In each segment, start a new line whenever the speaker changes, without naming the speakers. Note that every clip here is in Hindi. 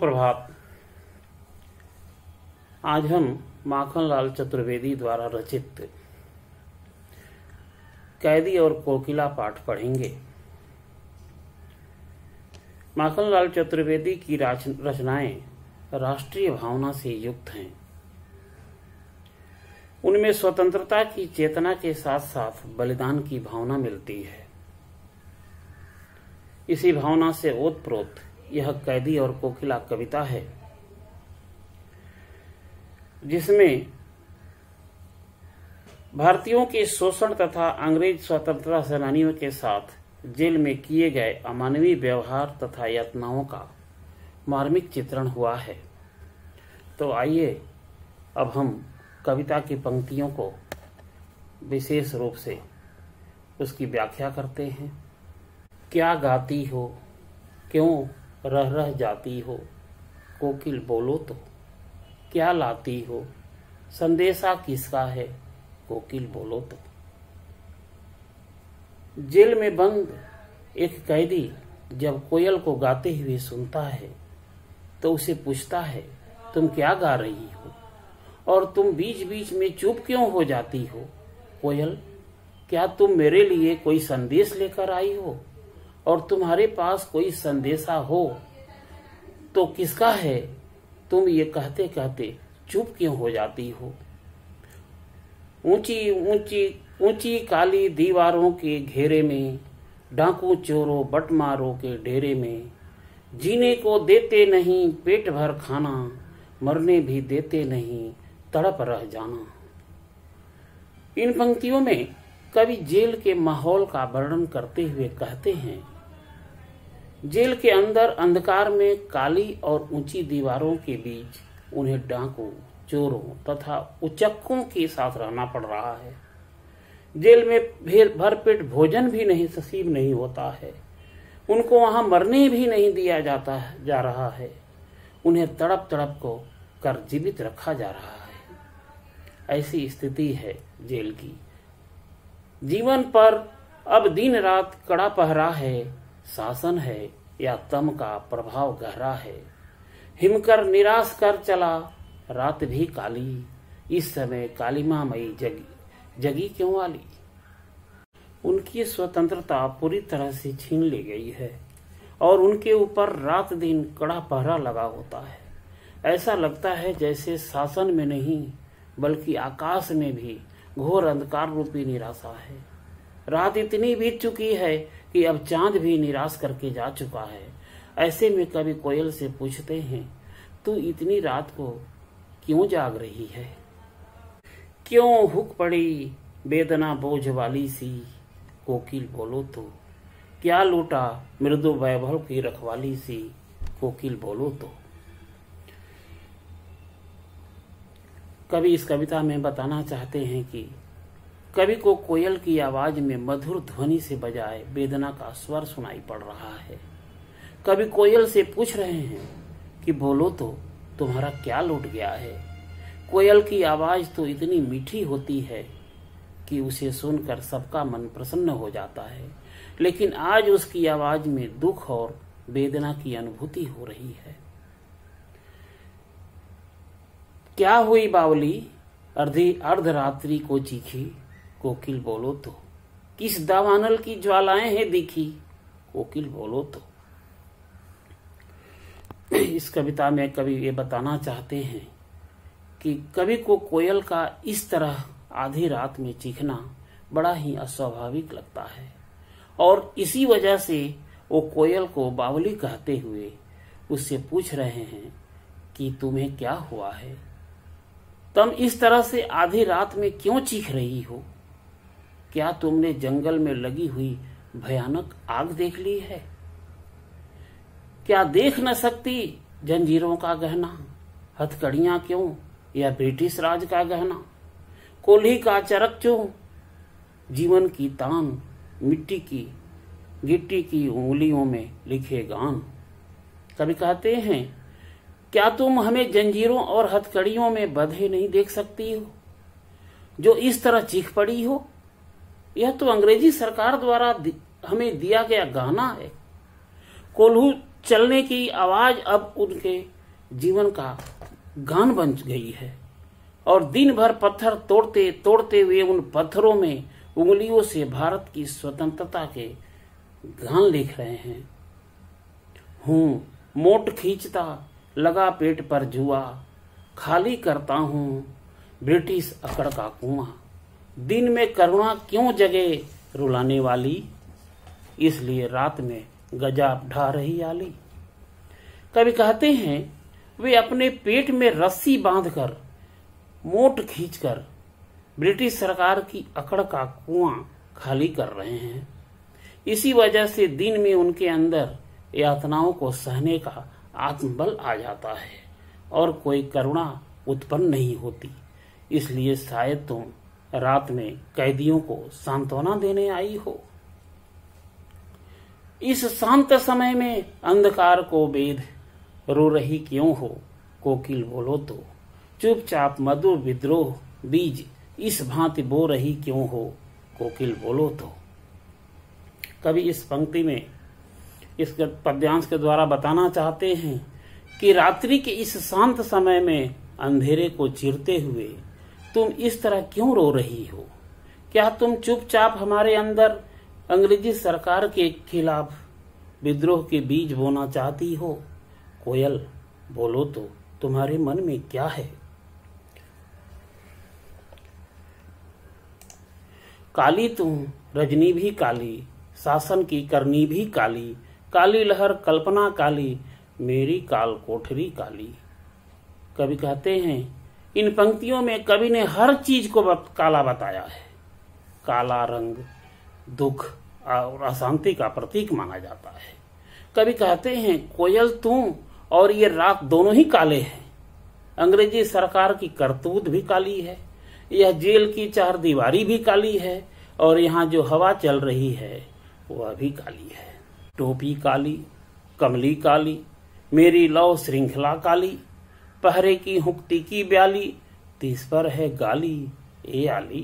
सुप्रभात। आज हम माखनलाल चतुर्वेदी द्वारा रचित कैदी और कोकिला पाठ पढ़ेंगे। माखनलाल चतुर्वेदी की रचनाएं राष्ट्रीय भावना से युक्त हैं। उनमें स्वतंत्रता की चेतना के साथ साथ बलिदान की भावना मिलती है। इसी भावना से ओतप्रोत यह कैदी और कोकिला कविता है, जिसमें भारतीयों के शोषण तथा अंग्रेज स्वतंत्रता सेनानियों के साथ जेल में किए गए अमानवीय व्यवहार तथा यातनाओं का मार्मिक चित्रण हुआ है। तो आइए अब हम कविता की पंक्तियों को विशेष रूप से उसकी व्याख्या करते हैं। क्या गाती हो, क्यों रह रह जाती हो, कोकिल बोलो तो। क्या लाती हो, संदेशा किसका है, कोकिल बोलो तो। जेल में बंद एक कैदी जब कोयल को गाते हुए सुनता है तो उसे पूछता है, तुम क्या गा रही हो और तुम बीच बीच में चुप क्यों हो जाती हो। कोयल, क्या तुम मेरे लिए कोई संदेश लेकर आई हो और तुम्हारे पास कोई संदेशा हो तो किसका है, तुम ये कहते कहते चुप क्यों हो जाती हो। ऊंची ऊंची ऊंची काली दीवारों के घेरे में, डाकू चोरों बटमारों के डेरे में, जीने को देते नहीं पेट भर खाना, मरने भी देते नहीं तड़प रह जाना। इन पंक्तियों में कवि जेल के माहौल का वर्णन करते हुए कहते हैं, जेल के अंदर अंधकार में काली और ऊंची दीवारों के बीच उन्हें डाकू चोरों तथा उचक्कों के साथ रहना पड़ रहा है। जेल में भरपेट भोजन भी नहीं नसीब नहीं होता है। उनको वहां मरने भी नहीं दिया जा रहा है। उन्हें तड़प तड़प को कर जीवित रखा जा रहा है। ऐसी स्थिति है जेल की। जीवन पर अब दिन रात कड़ा पहरा है, शासन है या तम का प्रभाव गहरा है। हिमकर निराश कर चला रात भी काली, इस समय कालिमा मई जगी क्यों वाली। उनकी स्वतंत्रता पूरी तरह से छीन ली गई है और उनके ऊपर रात दिन कड़ा पहरा लगा होता है। ऐसा लगता है जैसे शासन में नहीं बल्कि आकाश में भी घोर अंधकार रूपी निराशा है। रात इतनी बीत चुकी है कि अब चांद भी निराश करके जा चुका है। ऐसे में कवि कोयल से पूछते हैं, तू इतनी रात को क्यों जाग रही है। क्यों हुक पड़ी वेदना बोझ वाली सी, कोकिल बोलो तो। क्या लूटा मृदु वैभव की रखवाली सी, कोकिल बोलो तो। कवि इस कविता में बताना चाहते हैं कि कवि को कोयल की आवाज में मधुर ध्वनि से बजाय वेदना का स्वर सुनाई पड़ रहा है। कवि कोयल से पूछ रहे हैं कि बोलो तो, तुम्हारा क्या लूट गया है। कोयल की आवाज तो इतनी मीठी होती है कि उसे सुनकर सबका मन प्रसन्न हो जाता है, लेकिन आज उसकी आवाज में दुख और वेदना की अनुभूति हो रही है। क्या हुई बावली अर्धरात्रि को चीखी, कोकिल बोलो तो। किस दावानल की ज्वालाएं हैं दिखी, कोकिल बोलो तो। इस कविता में कवि ये बताना चाहते हैं कि कवि को कोयल का इस तरह आधी रात में चीखना बड़ा ही अस्वाभाविक लगता है और इसी वजह से वो कोयल को बावली कहते हुए उससे पूछ रहे हैं कि तुम्हें क्या हुआ है। तुम इस तरह से आधी रात में क्यों चीख रही हो। क्या तुमने जंगल में लगी हुई भयानक आग देख ली है। क्या देख न सकती जंजीरों का गहना, हथकड़ियां क्यों या ब्रिटिश राज का गहना। कोल्ही का चरक क्यों, जीवन की तान, गिट्टी की उंगलियों में लिखे गान। कभी कहते हैं, क्या तुम हमें जंजीरों और हथकड़ियों में बंधे नहीं देख सकती हो जो इस तरह चीख पड़ी हो। यह तो अंग्रेजी सरकार द्वारा हमें दिया गया गाना है। चलने की आवाज अब उनके जीवन का गान बन गई है। और दिन भर पत्थर तोड़ते तोड़ते हुए उन पत्थरों में उंगलियों से भारत की स्वतंत्रता के गान लिख रहे हैं। हूँ मोट खींचता लगा पेट पर जुआ, खाली करता हूँ ब्रिटिश अकड़ का कुआं। दिन में करुणा क्यों जगे रुलाने वाली, इसलिए रात में गजा ढा रही आली। कवि कहते हैं वे अपने पेट में रस्सी बांधकर मोट खींचकर ब्रिटिश सरकार की अकड़ का कुआं खाली कर रहे हैं। इसी वजह से दिन में उनके अंदर यातनाओं को सहने का आत्मबल आ जाता है और कोई करुणा उत्पन्न नहीं होती। इसलिए शायद तुम रात में कैदियों को सांत्वना देने आई हो। इस शांत समय में अंधकार को बेद रो रही क्यों हो, कोकिल बोलो तो। चुपचाप मधुर विद्रोह बीज इस भांति बो रही क्यों हो, कोकिल बोलो तो। कवि इस पंक्ति में इस पद्यांश के द्वारा बताना चाहते हैं कि रात्रि के इस शांत समय में अंधेरे को चीरते हुए तुम इस तरह क्यों रो रही हो। क्या तुम चुपचाप हमारे अंदर अंग्रेजी सरकार के खिलाफ विद्रोह के बीज बोना चाहती हो। कोयल बोलो तो तुम्हारे मन में क्या है। काली तुम रजनी भी काली, शासन की करनी भी काली, काली लहर कल्पना काली, मेरी काल कोठरी काली। कवि कहते हैं इन पंक्तियों में कवि ने हर चीज को काला बताया है। काला रंग दुख और अशांति का प्रतीक माना जाता है। कवि कहते हैं कोयल तुम और ये रात दोनों ही काले हैं। अंग्रेजी सरकार की करतूत भी काली है, यह जेल की चारदीवारी भी काली है और यहाँ जो हवा चल रही है वह भी काली है। टोपी काली, कमली काली, मेरी लौ श्रृंखला काली, पहरे की हुक्ती की ब्याली, तीस पर है गाली ए आली।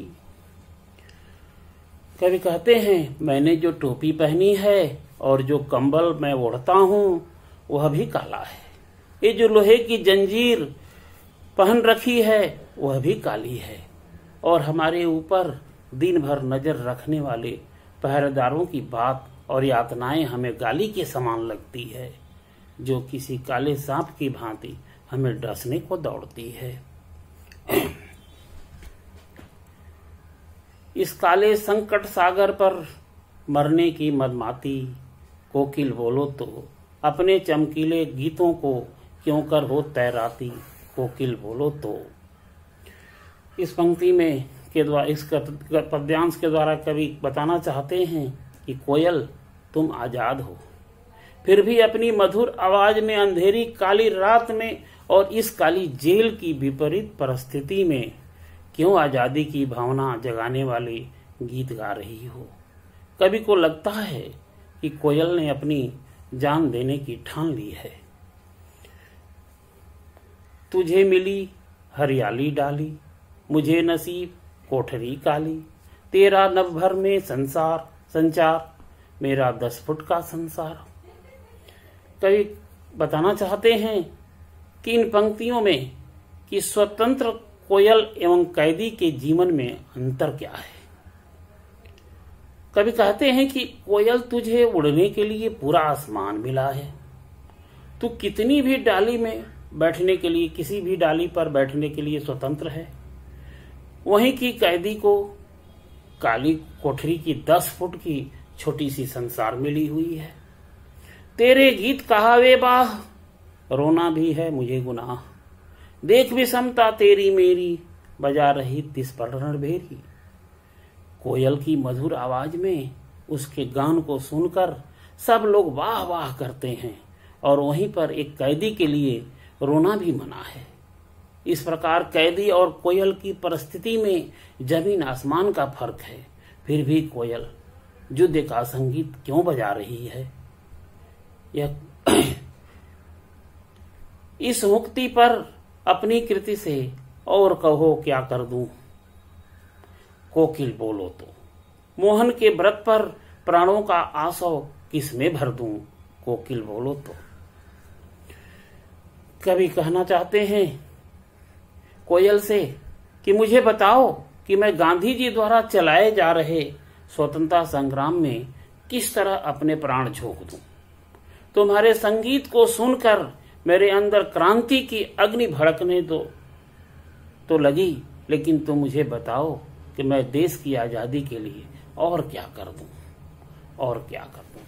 कवि कहते हैं मैंने जो टोपी पहनी है और जो कंबल मैं ओढ़ता हूँ वह भी काला है। ये जो लोहे की जंजीर पहन रखी है वह भी काली है। और हमारे ऊपर दिन भर नजर रखने वाले पहरेदारों की बात और यातनाएं हमें गाली के समान लगती है, जो किसी काले सांप की भांति हमें डसने को दौड़ती है। इस काले संकट सागर पर मरने की मदमाती, कोकिल बोलो तो अपने चमकीले गीतों को क्यों कर हो तैराती, कोकिल बोलो तो। इस पंक्ति में के द्वारा इस पद्यांश के द्वारा कवि बताना चाहते हैं कि कोयल तुम आजाद हो, फिर भी अपनी मधुर आवाज में अंधेरी काली रात में और इस काली जेल की विपरीत परिस्थिति में क्यों आजादी की भावना जगाने वाले गीत गा रही हो। कवि को लगता है कि कोयल ने अपनी जान देने की ठान ली है। तुझे मिली हरियाली डाली, मुझे नसीब कोठरी काली, तेरा नभ भर में संचार, मेरा 10 फुट का संसार। कवि बताना चाहते हैं कि इन पंक्तियों में कि स्वतंत्र कोयल एवं कैदी के जीवन में अंतर क्या है। कवि कहते हैं कि कोयल तुझे उड़ने के लिए पूरा आसमान मिला है, तू कितनी भी डाली में बैठने के लिए, किसी भी डाली पर बैठने के लिए स्वतंत्र है। वहीं की कैदी को काली कोठरी की 10 फुट की छोटी सी संसार मिली हुई है। तेरे गीत कहावे बाह, रोना भी है मुझे गुनाह, देख विषमता तेरी मेरी, बजा रही तिस पर रणभेरी। कोयल की मधुर आवाज में उसके गान को सुनकर सब लोग वाह वाह करते हैं और वहीं पर एक कैदी के लिए रोना भी मना है। इस प्रकार कैदी और कोयल की परिस्थिति में जमीन आसमान का फर्क है, फिर भी कोयल युद्ध का संगीत क्यों बजा रही है। यह इस मुक्ति पर अपनी कृति से और कहो क्या कर दूं, कोकिल बोलो तो। मोहन के व्रत पर प्राणों का आसव किसमें भर दूं, कोकिल बोलो तो। कवि कहना चाहते हैं कोयल से कि मुझे बताओ कि मैं गांधी जी द्वारा चलाए जा रहे स्वतंत्रता संग्राम में किस तरह अपने प्राण झोंक दूं। तुम्हारे संगीत को सुनकर मेरे अंदर क्रांति की अग्नि भड़कने दो तो लगी, लेकिन तुम मुझे बताओ कि मैं देश की आजादी के लिए और क्या कर दूं, और क्या कर दूं।